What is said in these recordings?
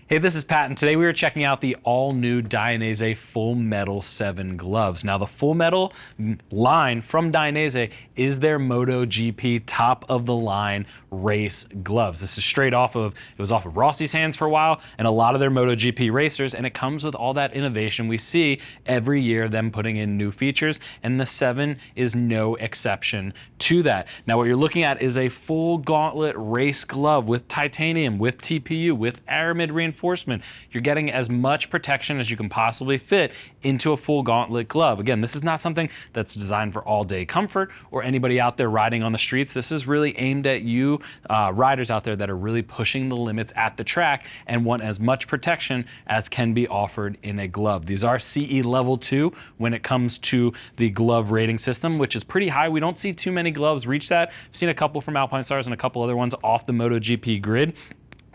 Hey, this is Pat, and today we are checking out the all-new Dainese Full Metal 7 gloves. Now, the Full Metal line from Dainese is their MotoGP top-of-the-line race gloves. This is straight off of, it was off of Rossi's hands for a while, and a lot of their MotoGP racers, and it comes with all that innovation we see every year, them putting in new features, and the 7 is no exception to that. Now, what you're looking at is a full gauntlet race glove with titanium, with TPU, with aramid reinforcement. You're getting as much protection as you can possibly fit into a full gauntlet glove. Again, this is not something that's designed for all-day comfort or anybody out there riding on the streets. This is really aimed at you riders out there that are really pushing the limits at the track and want as much protection as can be offered in a glove. These are CE level 2 when it comes to the glove rating system, which is pretty high. We don't see too many gloves reach that. I've seen a couple from Alpinestars and a couple other ones off the MotoGP grid.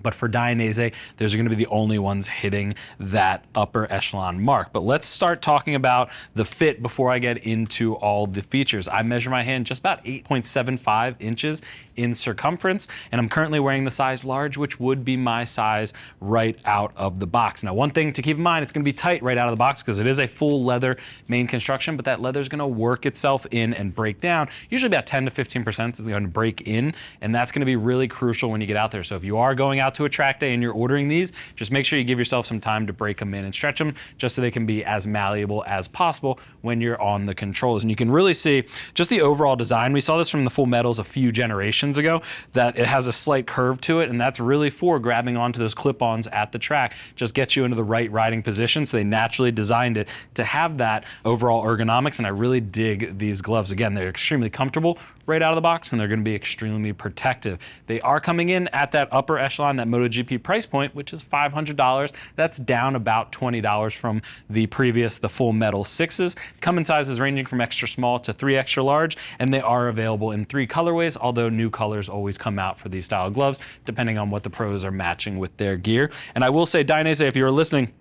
But for Dainese, those are going to be the only ones hitting that upper echelon mark. But let's start talking about the fit before I get into all the features. I measure my hand just about 8.75 inches in circumference, and I'm currently wearing the size large, which would be my size right out of the box. Now, one thing to keep in mind, it's going to be tight right out of the box because it is a full leather main construction, but that leather is going to work itself in and break down. Usually about 10 to 15% is going to break in, and that's going to be really crucial when you get out there. So if you are going out to a track day and you're ordering these, just make sure you give yourself some time to break them in and stretch them just so they can be as malleable as possible when you're on the controls. And you can really see just the overall design. We saw this from the Full Metals a few generations ago, that it has a slight curve to it, and that's really for grabbing onto those clip-ons at the track. Just gets you into the right riding position, so they naturally designed it to have that overall ergonomics, and I really dig these gloves. Again, they're extremely comfortable right out of the box, and they're going to be extremely protective. They are coming in at that upper echelon, that MotoGP price point, which is $500. That's down about $20 from the previous, the Full Metal 6s. Come in sizes ranging from extra small to 3 extra large, and they are available in 3 colorways, although new colors always come out for these style gloves, depending on what the pros are matching with their gear. And I will say, Dainese, if you're listening,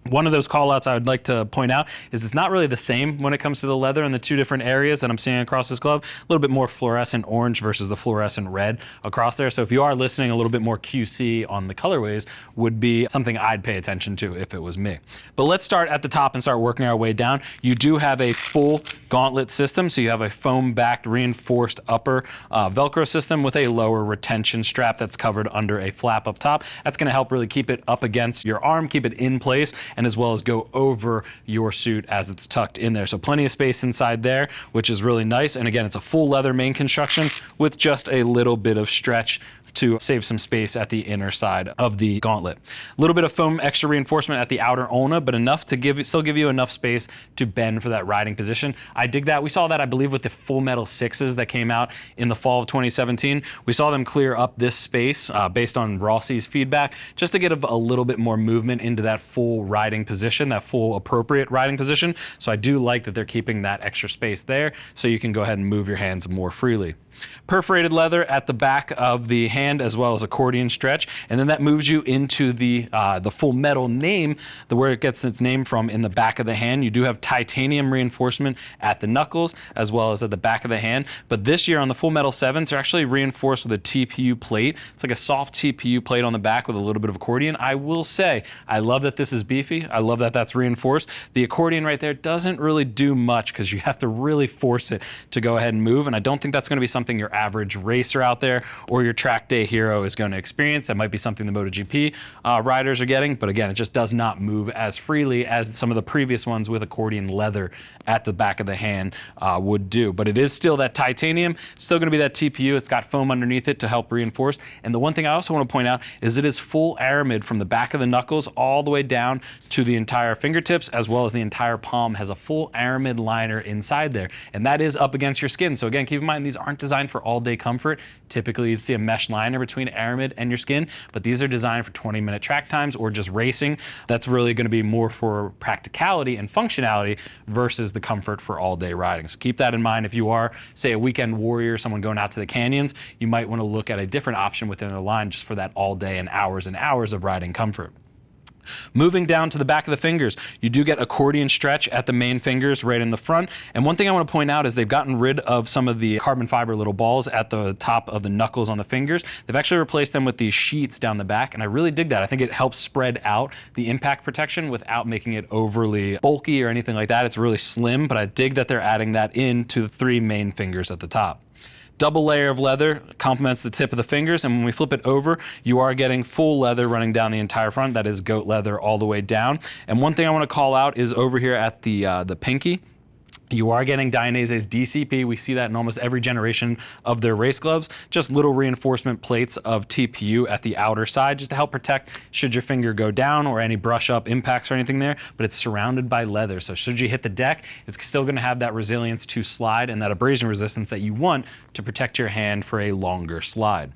one of those call-outs I would like to point out is it's not really the same when it comes to the leather in the 2 different areas that I'm seeing across this glove. A little bit more fluorescent orange versus the fluorescent red across there. So if you are listening, a little bit more QC on the colorways would be something I'd pay attention to if it was me. But let's start at the top and start working our way down. You do have a full gauntlet system, so you have a foam-backed reinforced upper Velcro system with a lower retention strap that's covered under a flap up top. That's going to help really keep it up against your arm, keep it in place, and as well as go over your suit as it's tucked in there. So plenty of space inside there, which is really nice. And again, it's a full leather main construction with just a little bit of stretch to save some space at the inner side of the gauntlet. A little bit of foam extra reinforcement at the outer ulna, but enough to still give you enough space to bend for that riding position. I dig that. We saw that, I believe, with the Full Metal 6s that came out in the fall of 2017. We saw them clear up this space based on Rossi's feedback, just to get a little bit more movement into that full riding position, that full appropriate riding position. So I do like that they're keeping that extra space there so you can go ahead and move your hands more freely. Perforated leather at the back of the hand, as well as accordion stretch, and then that moves you into the Full Metal name, where it gets its name from in the back of the hand. You do have titanium reinforcement at the knuckles as well as at the back of the hand, but this year on the Full Metal 7s, they're actually reinforced with a TPU plate. It's like a soft TPU plate on the back with a little bit of accordion. I will say, I love that this is beefy. I love that that's reinforced. The accordion right there doesn't really do much because you have to really force it to go ahead and move, and I don't think that's going to be something your average racer out there or your track day hero is going to experience. That might be something the MotoGP riders are getting, but again, it just does not move as freely as some of the previous ones with accordion leather at the back of the hand would do. But it is still that titanium, still going to be that TPU. It's got foam underneath it to help reinforce. And the one thing I also want to point out is it is full aramid from the back of the knuckles all the way down to the entire fingertips, as well as the entire palm has a full aramid liner inside there. And that is up against your skin. So again, keep in mind, these aren't designed for all-day comfort. Typically, you'd see a mesh liner between aramid and your skin, but these are designed for 20-minute track times or just racing. That's really going to be more for practicality and functionality versus the comfort for all-day riding. So keep that in mind. If you are, say, a weekend warrior, someone going out to the canyons, you might want to look at a different option within the line just for that all-day and hours of riding comfort. Moving down to the back of the fingers, you do get accordion stretch at the main fingers right in the front. And one thing I want to point out is they've gotten rid of some of the carbon fiber little balls at the top of the knuckles on the fingers. They've actually replaced them with these sheets down the back, and I really dig that. I think it helps spread out the impact protection without making it overly bulky or anything like that. It's really slim, but I dig that they're adding that into the 3 main fingers at the top. Double layer of leather complements the tip of the fingers, and when we flip it over, you are getting full leather running down the entire front. That is goat leather all the way down. And one thing I want to call out is over here at the pinky. You are getting Dainese's DCP. We see that in almost every generation of their race gloves. Just little reinforcement plates of TPU at the outer side just to help protect should your finger go down or any brush up impacts or anything there, but it's surrounded by leather. So should you hit the deck, it's still going to have that resilience to slide and that abrasion resistance that you want to protect your hand for a longer slide.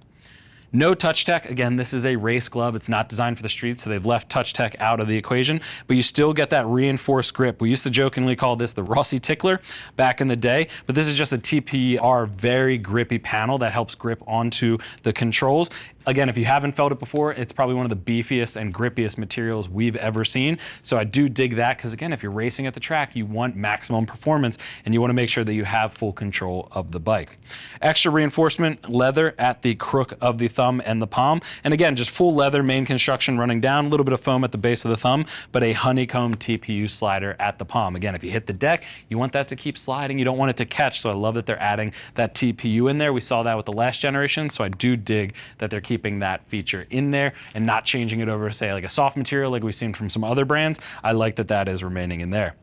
No touch tech. Again, this is a race glove. It's not designed for the street, so they've left touch tech out of the equation, but you still get that reinforced grip. We used to jokingly call this the Rossi Tickler back in the day, but this is just a TPR very grippy panel that helps grip onto the controls. Again, if you haven't felt it before, it's probably one of the beefiest and grippiest materials we've ever seen. So I do dig that because, again, if you're racing at the track, you want maximum performance and you want to make sure that you have full control of the bike. Extra reinforcement leather at the crook of the thumb and the palm. And again, just full leather main construction running down, a little bit of foam at the base of the thumb, but a honeycomb TPU slider at the palm. Again, if you hit the deck, you want that to keep sliding. You don't want it to catch. So I love that they're adding that TPU in there. We saw that with the last generation. So I do dig that they're keeping that feature in there and not changing it over, say, like a soft material like we've seen from some other brands. I like that that is remaining in there.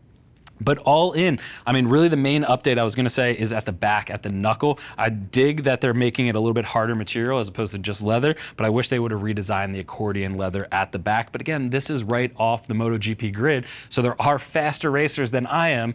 But all in, I mean, really the main update I was gonna say is at the back, at the knuckle. I dig that they're making it a little bit harder material as opposed to just leather, but I wish they would have redesigned the accordion leather at the back. But again, this is right off the MotoGP grid, so there are faster racers than I am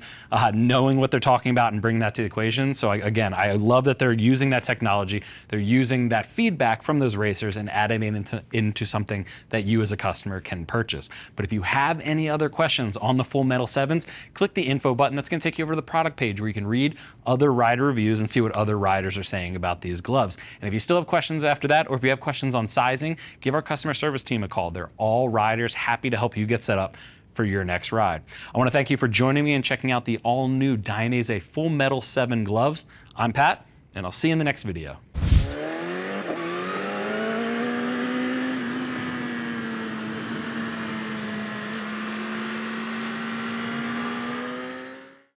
knowing what they're talking about and bringing that to the equation. So again, I love that they're using that technology, they're using that feedback from those racers and adding it into something that you as a customer can purchase. But if you have any other questions on the Full Metal 7s, click the info button. That's going to take you over to the product page where you can read other rider reviews and see what other riders are saying about these gloves. And if you still have questions after that, or if you have questions on sizing, give our customer service team a call. They're all riders, happy to help you get set up for your next ride. I want to thank you for joining me and checking out the all-new Dainese Full Metal 7 gloves. I'm Pat, and I'll see you in the next video.